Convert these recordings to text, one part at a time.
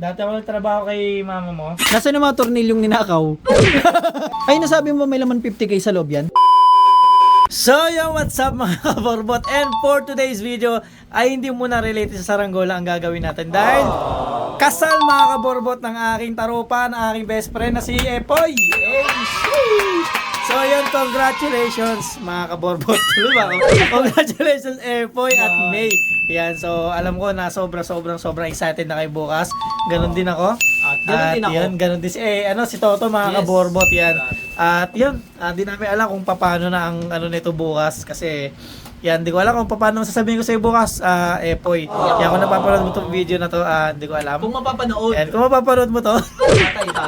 Dati ako nagtrabaho kay mama mo. Nasaan yung mga tornilyong ninakaw? Ay, nasabi mo may laman 50k sa loob yan? So yo, what's up mga kaborbot? And for today's video ay hindi muna related sa saranggola ang gagawin natin dahil kasal mga kaborbot ng aking tarupa, ng aking best friend na si Epoy. So yun, congratulations mga kaborbot. Congratulations Epoy at May. Yan, so alam ko na sobrang excited na kayo bukas. Ganon din ako. Ganon din ako. Yan, ganon din si Toto mga kaborbot yan. At yun, di namin alam kung paano na ang nito bukas kasi yan, di ko alam kung paano sasabihin ko sa iyo bukas, Epoy. Kaya kung napapanood mo itong video na to, di ko alam. Kung mapapanood. Yan, kung mapapanood mo to.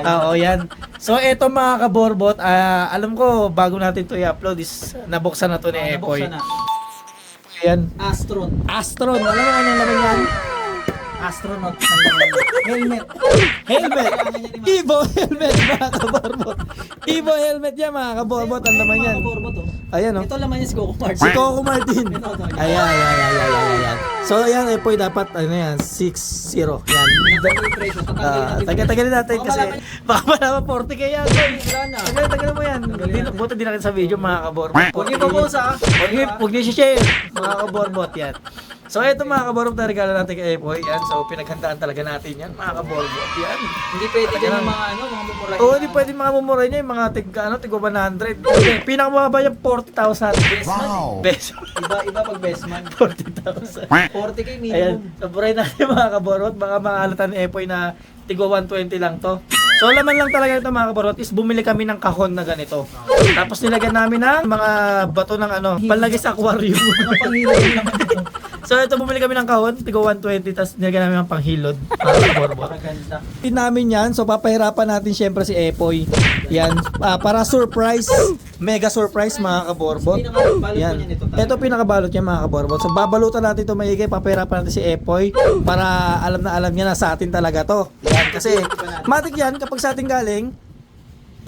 Oo, yan. So, eto mga kaborbot, alam ko, bago natin to i-upload is nabuksan na to ni Epoy. Yan. Astron. Alam mo ano naman yan? Astronaut. Helmet. Evo helmet mga kaborbot. Evo helmet yan mga kaborbot. Ang naman yan. Ayan o. Ito laman niya si Coco Martin. Si Coco Martin. Ayan. So ayan, Epoy dapat ano yan, 6-0. Yan. Tagal-tagalin natin kasi baka malaman 40k yan. Tagal mo yan. Buta din natin sa video mga kaborbot. Huwag niyo po-post ha. Huwag niyo share mga kaborbot yan. So ito mga kaborbot na regalo natin kay Epoy. Yan. So pinaghandaan talaga natin yan mga kaborbot. Yan. Hindi pwede din yung mga mumurahin. Oo, hindi pwede mga mumurahin niya. Yung mga tig 100. Pinakamababa yung 40,000. Wow. Best. Iba pag best man. 40,000. 40k minimum. Ayan, saburahin natin mga kaborot. Baka makalatan ni Epoy na tigwa 120 lang to. So laman lang talaga ito mga kaborot is bumili kami ng kahon na ganito. Tapos nilagyan namin ng mga bato ng panlagay sa aquarium. So ito bumili kami ng kahon, tigwa 120, tapos nilagyan namin ng panghilod. Mga kaborot. Tin namin yan, so papahirapan natin syempre si Epoy. Yan, para surprise, mega surprise mga kaborbot. Yan. Ito pinakabalot niya mga kaborbot. So babalutan natin ito maigi, papahirapan natin si Epoy para alam na alam niya na sa atin talaga to. Yan, kasi matik yan kapag sa atin galing,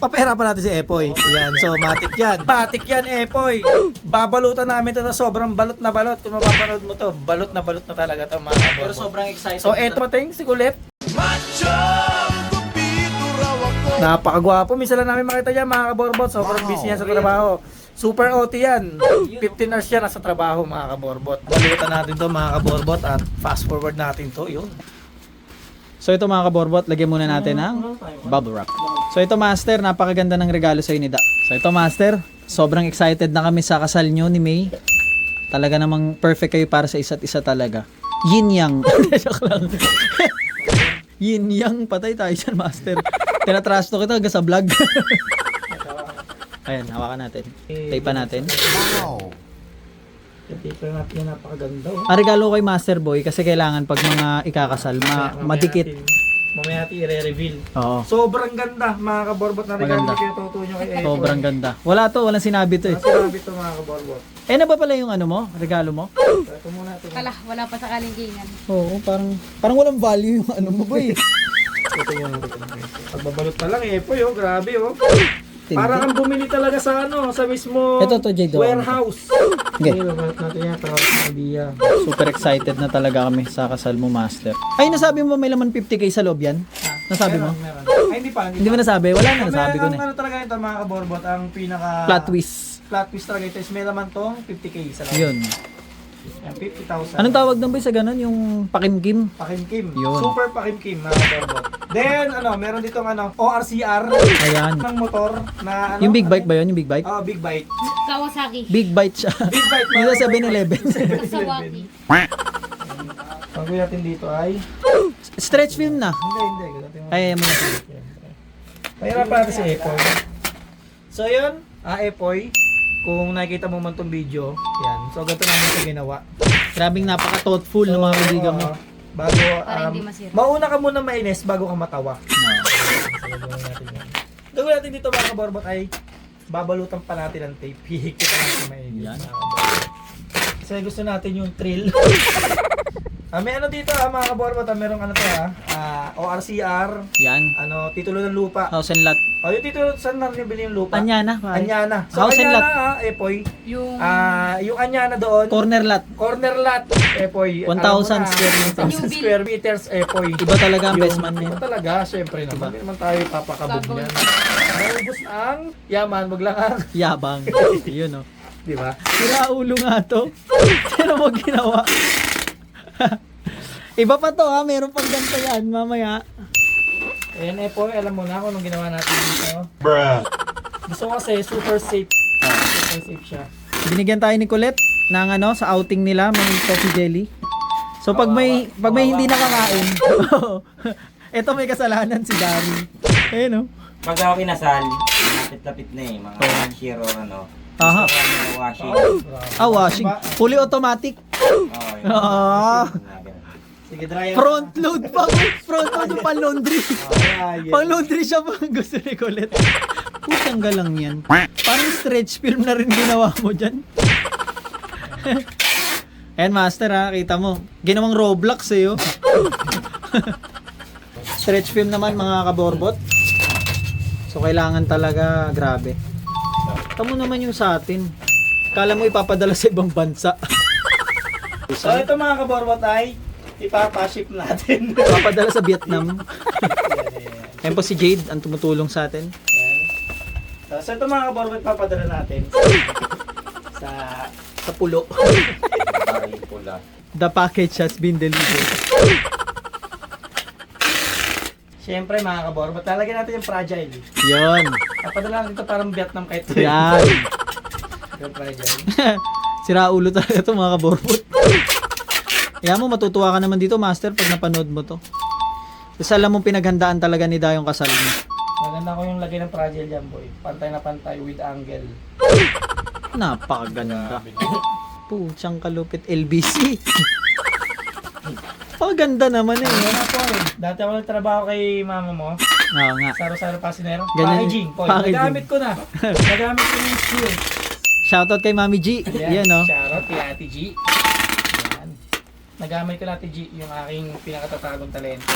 papahirapan natin si Epoy. Yan, so matik yan Epoy. Babalutan namin ito na sobrang balot na balot. Kung mapapanood mo to, balot na talaga to mga kaborbot. Pero sobrang excited. So eto mating si Kulit. Napakagwapo. Minsan lang namin makita yan mga kaborbot. Sobrang busy yan sa trabaho. Super OT yan. 15 hours yan nasa trabaho mga kaborbot. Balutan natin to mga kaborbot at fast forward natin to. Yun. So ito mga kaborbot, lagyan muna natin ng bubble wrap. So ito master, napakaganda ng regalo sa ni Da. So ito master, sobrang excited na kami sa kasal nyo ni May. Talaga namang perfect kayo para sa isa't isa talaga. Yin yang. Joke lang. Yin yang, patay tayo dyan master. Tinatrasto kita hanggang sa vlog. Ayan, hawakan natin. Tape natin. Wow. Tape natin yan, napakaganda. Ah, Ang regalo kay Master Boy kasi kailangan pag mga ikakasal, madikit. Mamaya natin i-reveal. Oo. Sobrang ganda mga kaborbot na regalo Maganda. na kinututo nyo kay Epoy. Sobrang ganda. Wala to, walang sinabi to eh. Sinabi ito mga kaborbot. Eh na ba pala yung regalo mo? Ito muna ito. Wala pa sa kalingingan. Oo, parang walang value yung mo boy. Ito muna ito. Pagbabalot pa lang Epoy grabe Tindi. Parang kang bumili talaga sa sa mismo Ito to, Jay, warehouse. Okay. Babalot natin yan para sa idea. Super excited na talaga kami sa kasal mo, Master. Ay, nasabi mo may laman 50k sa loob yan? Nasabi mo? Meron. Ay, hindi pa. Hindi mo nasabi? Wala na, nasabi ko na. Ano talaga ito mga kaborbot, ang pinaka Flat twist. flat twist talaga ito is may laman tong 50k sa loob. Yun. Yan, 50,000. Anong tawag doon ba sa ganun? Yung pakimkim? Pakimkim. Yun. Super pakimkim mga kaborbot. Then, meron ditong ORCR Ayan. ng motor na Yung big bike ba yun? Yung big bike? Oh, big bite. Kawasaki. Big bite siya. Big bite Yung sa 7-Eleven. Kawasaki. Ang gawin natin dito ay Stretch film na. hindi. Ganun Ay, mo na. Pahirapan natin si Epoy. So yun, Epoy, kung nakikita mo man tong video, yan. So ganito namin ito ginawa. Grabing napaka-thoughtful ng mga kaibigan mo. Bago, Para hindi masira. mauna ka muna mainis bago ka matawa. Gawin natin dito mga kaborbot ay babalutan pa natin ng tape. Hihigpit pa natin mainis. Yan. mga kaborbot. Kasi gusto natin yung thrill. May dito mga kaborbot, merong ORCR, Yan. titulo ng lupa. House and lot. Yung titulo, saan na rin bili yung lupa? Anyana. pare. Anyana. So, House and lot. Anyana, Epoy. Yung... Yung Anyana doon, Corner lot. corner lot, Epoy. 1,000 square meters. 1,000 square meters, Epoy. Iba talaga ang best man Iba niya. talaga, syempre naman. Hindi naman tayo papakabog Gagawin. yan. Naubos ang yaman, wag lang ang, Yabang. Yun, oh. di ba? Sira ulo nga to. Sino mo ginawa? Iba pa to ha, meron pang ganito yan mamaya. Ayan, Epoy, alam mo na kung anong ginawa natin dito. Gusto ko kasi super safe. Super safe siya. Binigyan tayo ni Colette ng sa outing nila, mga coffee jelly. So pag may hindi nakakain, eto may kasalanan si Dari. Ayun, oh. Pag ako kinasal, lapit-lapit na eh, mga cashier o ano. Aha. Gusto ko ng washing. Washing. Fully automatic. Ah. Sige, dry Front load pa. Front load yung pang laundry. Pang laundry siya pa gusto ni Colette. Putang galang yan. Parang stretch film na rin ginawa mo dyan. Ayan, master ha, kita mo. Ginawang Roblox eh, oh. Stretch film naman mga kaborbot. So kailangan talaga grabe. Tamo naman yung sa atin. Kala mo ipapadala sa ibang bansa. So ito mga kaborbot ay ipapaship natin. Ipapadala sa Vietnam. Ayan po si Jade ang tumutulong sa atin. Ayan. So ito mga kaborbot papadala natin sa Pulo. Parang pula. The package has been delivered. Siyempre mga kaborbot, lalagyan natin yung fragile. Yon. Papadala natin ito parang Vietnam kahit Yan. yung fragile. Sira ulo talaga ito mga kaborbot. Kaya mo matutuwa ka naman dito master pag napanood mo to. Kasi alam mo pinaghandaan talaga ni Dayong kasal mo. Maganda ko yung lagay ng fragile dyan boy. Pantay na pantay with angle. Napakaganda. Putsang kalupit LBC. Paganda naman eh. Ano po eh. Dati ako nagtrabaho kay mama mo. Oo nga. Saro-saro pasinero. Ganyan. Packaging. Boy. Packaging. Nagamit ko na. Nagamit ko yung skill. Shoutout kay Mami G. Yan oh. Shoutout kay Ate G. Yan. Nagamit ko na Ate G yung aking pinakatatagong talento.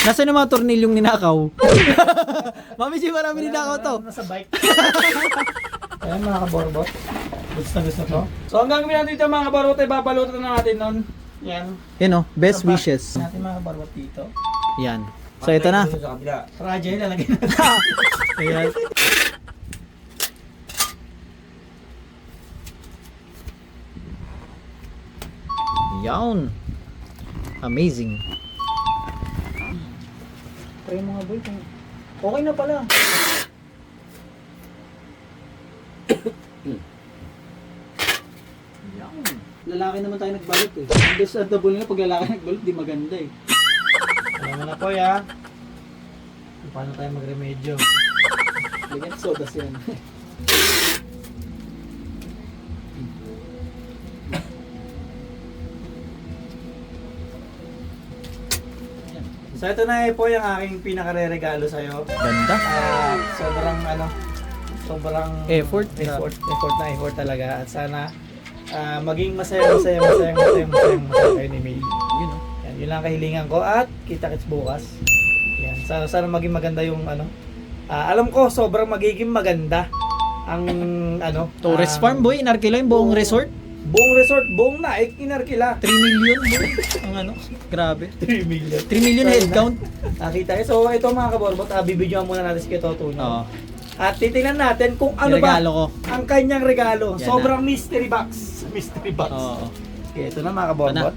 Nasaan yung mga tornilyong ninakaw? Mami G, marami ninakaw to. Nasa bike. Ayan mga kaborbot. Gusto na gusto to. So hanggang gawin natin dito mga kaborbot ay babalutan na natin nun. Yan. Yan oh, best wishes. Natin mga kaborbot dito. Yan. So ito na. Sa kabila. Fragile lalagay natin. Ayan. Yan. Amazing. Try mo nga boy. Okay na pala. Yan. Lalaki naman tayo nagbalot eh. Ang disable nga pag lalaki nagbalot, di maganda eh. Alam mo na po ya. Paano tayo magremedyo? Lagyan sodas yan. So ito na po yung aking pinakareregalo sa'yo. Ganda. Sobrang Effort. effort talaga at sana maging masaya kayo ni May. Yun oh. Yan, yun lang kahilingan ko at kita-kits bukas. Yan, sana maging maganda yung alam ko sobrang magiging maganda ang Tourist farm boy, inarkila yung buong resort. Buong resort, buong Naik, inarkila. 3 million boy. Ang grabe. 3 million. 3 million head count. Nakita eh. So ito mga kaborbot, bibidyoan muna natin si Kito Tuno. Oo. At titingnan natin kung ano ba Regalo ko. ang kanyang regalo. Yan Sobrang mystery box. Mystery box. Oo. Okay, ito na mga kaborbot.